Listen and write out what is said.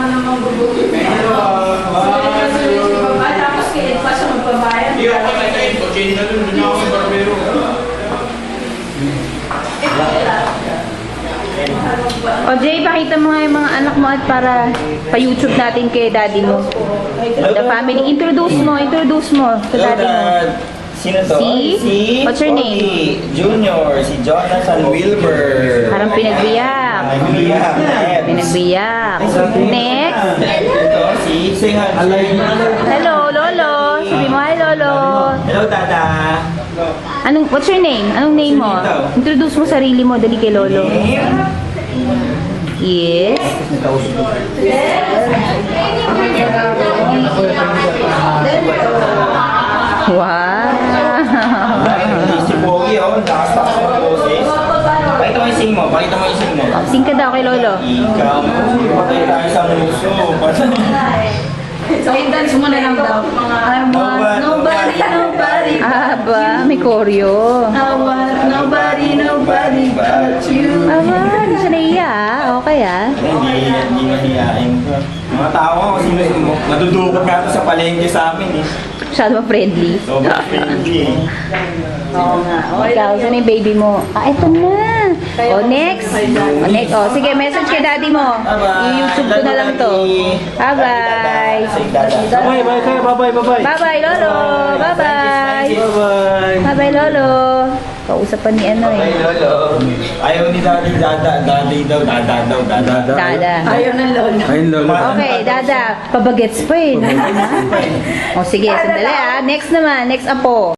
ka namang gugutin. Tapos kailan pa siya magbabayad. Hindi ako kakain ko. Change na dun. Doon ako sa barbero. O Jay, pakita mo nga yung mga anak mo at para pa-YouTube natin kay daddy mo. The family. Introduce mo sa daddy mo. Sino to? Si? What's your name? Cody Junior, si Jonathan Wilber. Parang pinagbiyak. Pinagbiyak. Next. Ito, si Singan. Hello, Lolo. Sabi mo, hi, Lolo. Hello, Tata. What's your name? Anong name mo? Introduce mo sarili mo. Dali kay Lolo. Yes. Wow. Si Pogi, oh. Lakas-lakas ng boses. Pakita mo yung sing mo. Sing ka daw kay Lolo. Ikaw. Patay tayo sa muso. So, dance mo na lang daw. I want nobody Aba, may koryo. I want nobody but you. Aba, hindi siya naiya. Okay ah. Hindi mahihain ko. Mga tao ko, sino madudukot nga ito sa palengke sa amin eh. Masyado ma-friendly. Sobrang friendly eh. Oo nga. Ikaw, saan yung baby mo? Ito na. Next. Next. Sige, message kay daddy mo. I-YouTube ko na lang to. Bye-bye. Bye-bye. Bye-bye, Lolo. Bye-bye. Bye-bye. Bye-bye, Lolo. Kausapan ni ano Ay, eh. lolo. Ayaw ni daddy, dada. Dada. Ayaw ng lolo. Ayun, lolo. Okay, Dada. Pabagets pa eh. O sige, sandali ah. Next naman. Next apo.